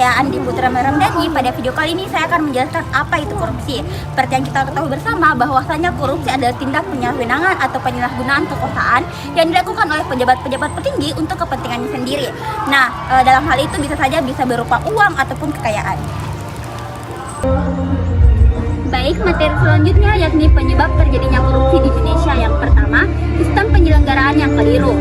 saya Andi Putra Meramdhani. Pada video kali ini saya akan menjelaskan apa itu korupsi. Seperti yang kita ketahui bersama bahwasanya korupsi adalah tindak penyalahgunaan atau penyalahgunaan kekuasaan yang dilakukan oleh pejabat-pejabat tertinggi untuk kepentingannya sendiri. Nah, dalam hal itu bisa saja berupa uang ataupun kekayaan. Baik, materi selanjutnya yakni penyebab terjadinya korupsi di Indonesia. Yang pertama, sistem penyelenggaraan yang keliru.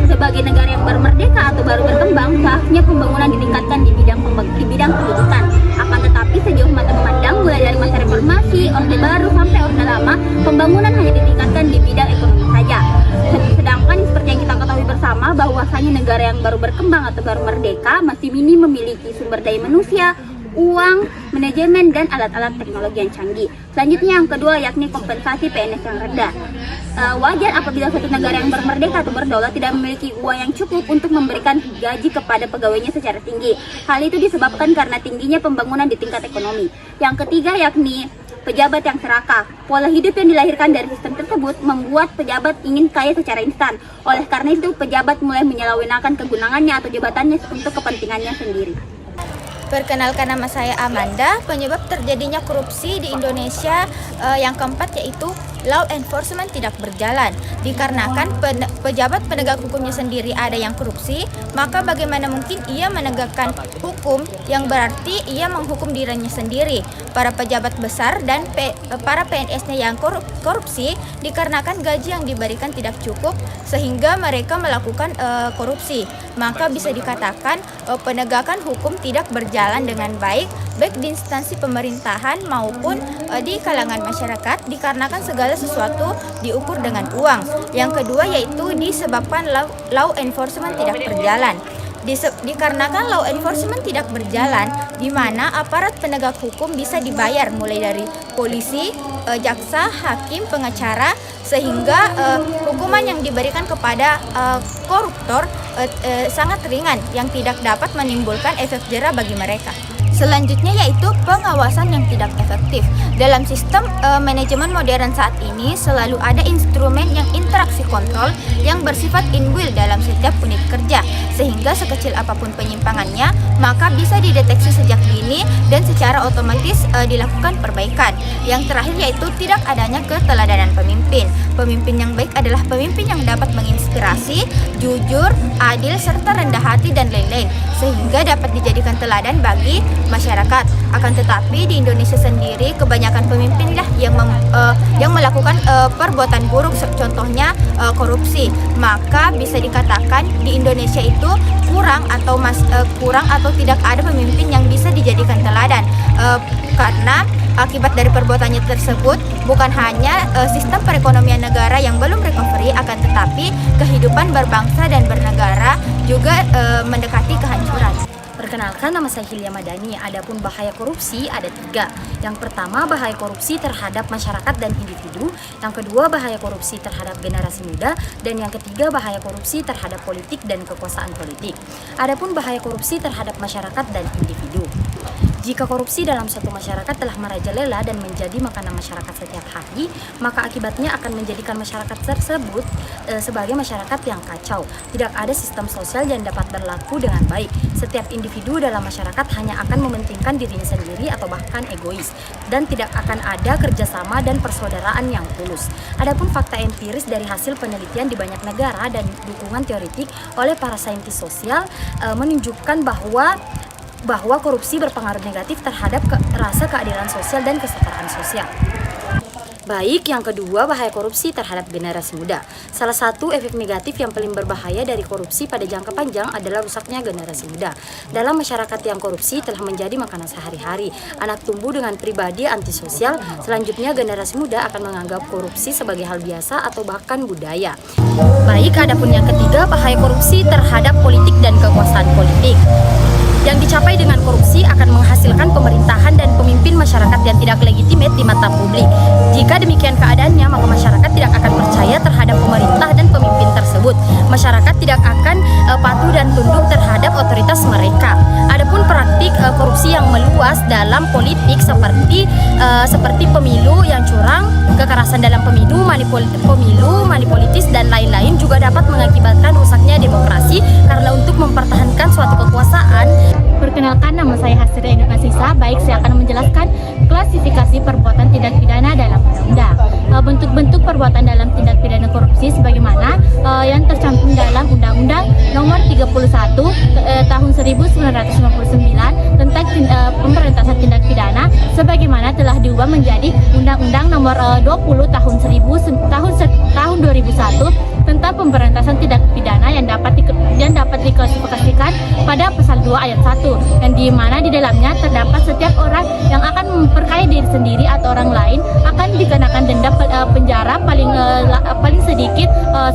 Sebagai negara yang baru merdeka atau baru berkembang, seharusnya pembangunan ditingkatkan di bidang pendidikan. Akan tetapi sejauh mata memandang, mulai dari masa reformasi, orde baru sampai orde lama, pembangunan hanya ditingkatkan di bidang ekonomi saja. Sedangkan seperti yang kita ketahui bersama bahwasanya negara yang baru berkembang atau baru merdeka masih minim memiliki sumber daya manusia, uang, manajemen, dan alat-alat teknologi yang canggih. Selanjutnya yang kedua yakni kompensasi PNS yang rendah. Wajar apabila suatu negara yang bermerdeka atau berdaulat tidak memiliki uang yang cukup untuk memberikan gaji kepada pegawainya secara tinggi. Hal itu disebabkan karena tingginya pembangunan di tingkat ekonomi. Yang ketiga yakni pejabat yang serakah. Pola hidup yang dilahirkan dari sistem tersebut membuat pejabat ingin kaya secara instan. Oleh karena itu, pejabat mulai menyalahgunakan kegunangannya atau jabatannya untuk kepentingannya sendiri. Perkenalkan, nama saya Amanda. Penyebab terjadinya korupsi di Indonesia yang keempat yaitu law enforcement tidak berjalan. Dikarenakan pejabat penegak hukumnya sendiri ada yang korupsi, maka bagaimana mungkin ia menegakkan hukum yang berarti ia menghukum dirinya sendiri. Para pejabat besar dan para PNS-nya yang korupsi dikarenakan gaji yang diberikan tidak cukup sehingga mereka melakukan korupsi. Maka bisa dikatakan penegakan hukum tidak berjalan dengan baik di instansi pemerintahan maupun di kalangan masyarakat dikarenakan segala sesuatu diukur dengan uang. Yang kedua yaitu disebabkan law enforcement tidak berjalan. Dikarenakan law enforcement tidak berjalan, di mana aparat penegak hukum bisa dibayar mulai dari polisi, jaksa, hakim, pengacara, sehingga hukuman yang diberikan kepada koruptor sangat ringan yang tidak dapat menimbulkan efek jera bagi mereka. Selanjutnya yaitu pengawasan yang tidak efektif. Dalam sistem manajemen modern saat ini selalu ada instrumen yang interaksi kontrol yang bersifat inbuilt dalam setiap unit kerja, sehingga sekecil apapun penyimpangannya maka bisa dideteksi sejak dini dan secara otomatis dilakukan perbaikan. Yang terakhir yaitu tidak adanya keteladanan pemimpin. Pemimpin yang baik adalah pemimpin yang dapat menginspirasi, jujur, adil, serta rendah hati dan lain-lain, sehingga dapat dijadikan teladan bagi masyarakat. Akan tetapi di Indonesia sendiri kebanyakan pemimpinlah yang melakukan perbuatan buruk, contohnya korupsi. Maka bisa dikatakan di Indonesia itu kurang atau tidak ada pemimpin yang bisa dijadikan teladan karena akibat dari perbuatannya tersebut bukan hanya sistem perekonomian negara yang belum recovery, akan tetapi kehidupan berbangsa dan bernegara juga mendekati kehancuran. Perkenalkan, nama saya Hilya Madani. Adapun bahaya korupsi ada 3. Yang pertama, bahaya korupsi terhadap masyarakat dan individu. Yang kedua, bahaya korupsi terhadap generasi muda. Dan yang ketiga, bahaya korupsi terhadap politik dan kekuasaan politik. Adapun bahaya korupsi terhadap masyarakat dan individu. Jika korupsi dalam suatu masyarakat telah merajalela dan menjadi makanan masyarakat setiap hari, maka akibatnya akan menjadikan masyarakat tersebut sebagai masyarakat yang kacau. Tidak ada sistem sosial yang dapat berlaku dengan baik. Setiap individu dalam masyarakat hanya akan mementingkan dirinya sendiri atau bahkan egois, dan tidak akan ada kerjasama dan persaudaraan yang tulus. Adapun fakta empiris dari hasil penelitian di banyak negara dan dukungan teoretik oleh para saintis sosial menunjukkan bahwa korupsi berpengaruh negatif terhadap rasa keadilan sosial dan kesetaraan sosial. Baik, yang kedua, bahaya korupsi terhadap generasi muda. Salah satu efek negatif yang paling berbahaya dari korupsi pada jangka panjang adalah rusaknya generasi muda. Dalam masyarakat yang korupsi telah menjadi makanan sehari-hari, anak tumbuh dengan pribadi antisosial. Selanjutnya, generasi muda akan menganggap korupsi sebagai hal biasa atau bahkan budaya. Baik, adapun yang ketiga, bahaya korupsi terhadap politik dan kekuasaan politik. Yang dicapai dengan korupsi akan menghasilkan pemerintahan dan pemimpin masyarakat yang tidak legitimate di mata publik. Jika demikian keadaannya, maka masyarakat tidak akan percaya terhadap pemerintah dan pemimpin tersebut. Masyarakat tidak akan patuh dan tunduk terhadap otoritas mereka. Adapun praktik korupsi yang meluas dalam politik seperti pemilu yang curang, kekerasan dalam pemilu, manipolitis dan lain-lain juga dapat mengakibatkan rusaknya demokrasi karena untuk mempertahankan suatu kekuasaan. Perkenalkan, nama saya perbuatan dalam tindak pidana korupsi sebagaimana yang tercantum dalam Undang-Undang Nomor 31 Tahun 1959 tentang pemberantasan tindak pidana sebagaimana telah diubah menjadi Undang-Undang Nomor 20 tahun 2001 tentang pemberantasan tindak pidana yang dapat diklasifikasikan pada pasal 2 ayat 1 yang di mana di dalamnya terdapat setiap orang yang akan memperkaya diri sendiri atau orang lain akan dikenakan denda penjara paling sedikit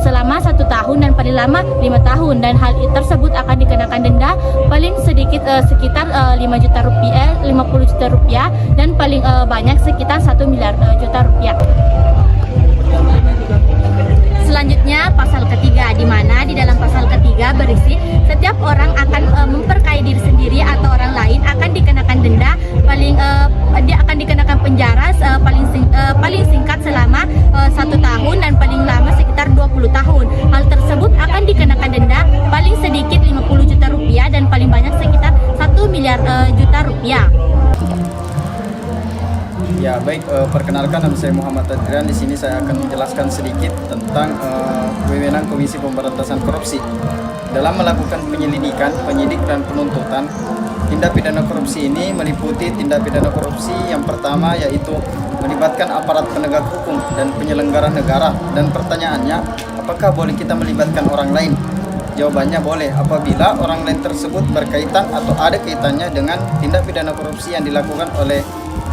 selama 1 tahun dan paling lama 5 tahun, dan hal tersebut akan dikenakan denda paling sedikit sekitar 50 juta rupiah dan paling banyak sekitar 1 miliar juta rupiah. Selanjutnya pasal ketiga, di mana di dalam pasal ketiga berisi setiap orang akan memperkaya diri sendiri atau orang lain akan dikenakan denda dia akan dikenakan penjara paling singkat selama 1 tahun dan paling lama sekitar 20 tahun. Hal tersebut akan dikenakan denda paling sedikit 50 juta rupiah dan paling banyak sekitar 1 miliar juta rupiah. Ya baik, perkenalkan nama saya Muhammad Adrian. Di sini saya akan menjelaskan sedikit tentang wewenang Komisi Pemberantasan Korupsi dalam melakukan penyelidikan, penyidik dan penuntutan. Tindak pidana korupsi ini meliputi tindak pidana korupsi yang pertama yaitu melibatkan aparat penegak hukum dan penyelenggara negara. Dan pertanyaannya, apakah boleh kita melibatkan orang lain? Jawabannya boleh apabila orang lain tersebut berkaitan atau ada kaitannya dengan tindak pidana korupsi yang dilakukan oleh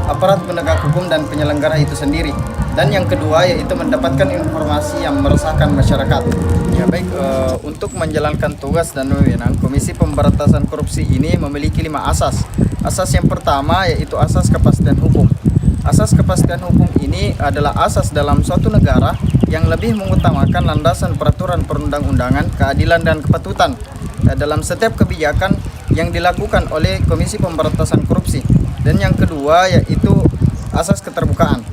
aparat penegak hukum dan penyelenggara itu sendiri. Dan yang kedua yaitu mendapatkan informasi yang meresahkan masyarakat. Ya baik, untuk menjalankan tugas dan wewenang Komisi Pemberantasan Korupsi ini memiliki 5 asas. Asas yang pertama yaitu asas kepastian hukum. Asas kepastian hukum ini adalah asas dalam suatu negara yang lebih mengutamakan landasan peraturan perundang-undangan, keadilan dan kepatutan dalam setiap kebijakan yang dilakukan oleh Komisi Pemberantasan Korupsi. Dan yang kedua yaitu asas keterbukaan.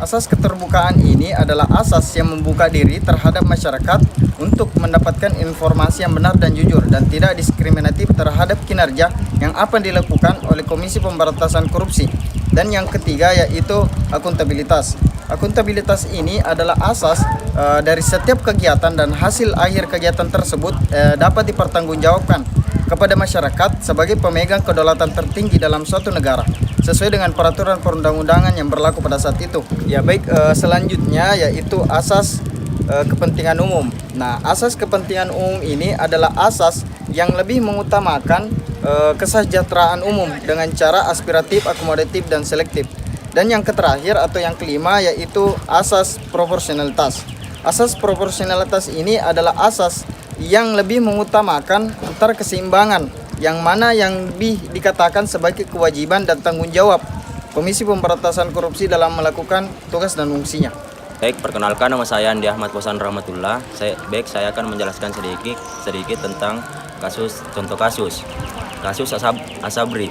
Asas keterbukaan ini adalah asas yang membuka diri terhadap masyarakat untuk mendapatkan informasi yang benar dan jujur dan tidak diskriminatif terhadap kinerja yang akan dilakukan oleh Komisi Pemberantasan Korupsi. Dan yang ketiga yaitu akuntabilitas. Akuntabilitas ini adalah asas dari setiap kegiatan dan hasil akhir kegiatan tersebut dapat dipertanggungjawabkan kepada masyarakat sebagai pemegang kedaulatan tertinggi dalam suatu negara sesuai dengan peraturan perundang-undangan yang berlaku pada saat itu. Ya baik, selanjutnya yaitu asas kepentingan umum. Nah, asas kepentingan umum ini adalah asas yang lebih mengutamakan kesejahteraan umum dengan cara aspiratif, akomodatif dan selektif. Dan yang terakhir atau yang kelima yaitu asas proporsionalitas. Asas proporsionalitas ini adalah asas yang lebih mengutamakan antara keseimbangan yang mana yang lebih dikatakan sebagai kewajiban dan tanggung jawab Komisi Pemberantasan Korupsi dalam melakukan tugas dan fungsinya. Baik, perkenalkan nama saya Andi Ahmad Posan Rahmatullah. Saya akan menjelaskan sedikit tentang contoh kasus Asabri.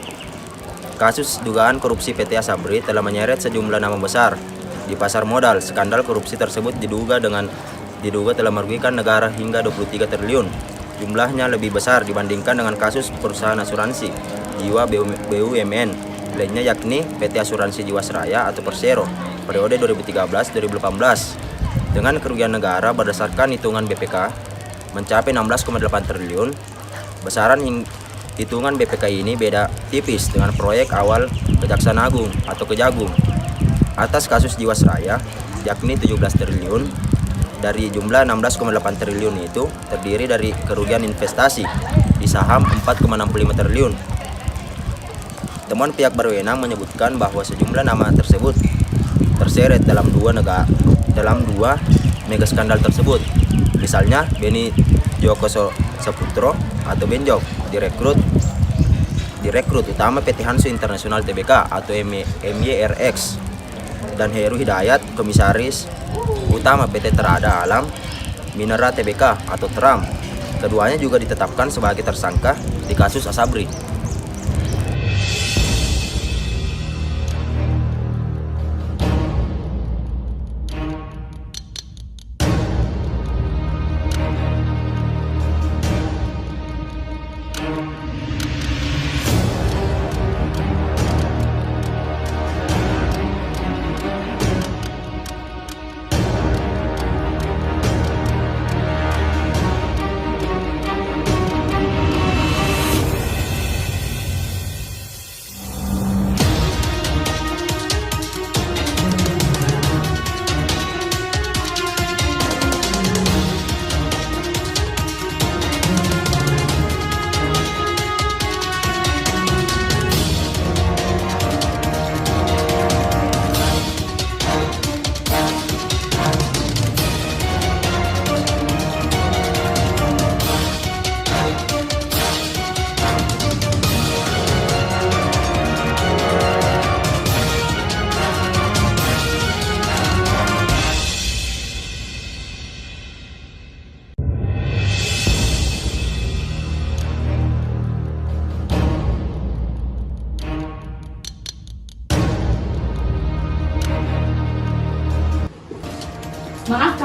Kasus dugaan korupsi PT Asabri telah menyeret sejumlah nama besar di pasar modal. Skandal korupsi tersebut diduga telah merugikan negara hingga 23 triliun. Jumlahnya lebih besar dibandingkan dengan kasus perusahaan asuransi jiwa BUMN lainnya, yakni PT Asuransi Jiwasraya atau Persero periode 2013-2018 dengan kerugian negara berdasarkan hitungan BPK mencapai 16,8 triliun. Besaran hitungan BPK ini beda tipis dengan proyek awal Kejaksaan Agung atau Kejagung. Atas kasus Jiwasraya yakni 17 triliun. Dari jumlah 16,8 triliun itu terdiri dari kerugian investasi di saham 4,65 triliun. Temuan pihak berwenang menyebutkan bahwa sejumlah nama tersebut terseret dalam dua mega skandal tersebut. Misalnya Beni Joko Saputro atau Benjok, direkrut utama PT Hansu International Tbk atau MYRX, dan Heru Hidayat, komisaris utama PT Terada Alam Minera Tbk atau TERAM. Keduanya juga ditetapkan sebagai tersangka di kasus Asabri.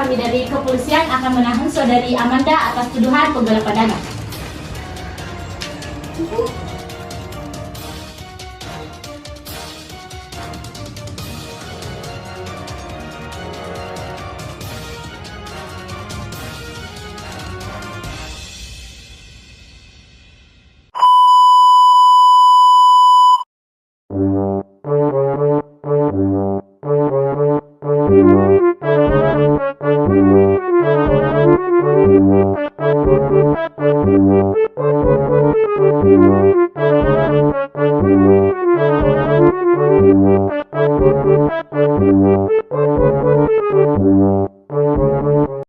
kami dari kepolisian akan menahan saudari Amanda atas tuduhan penggelapan dana. Thank you.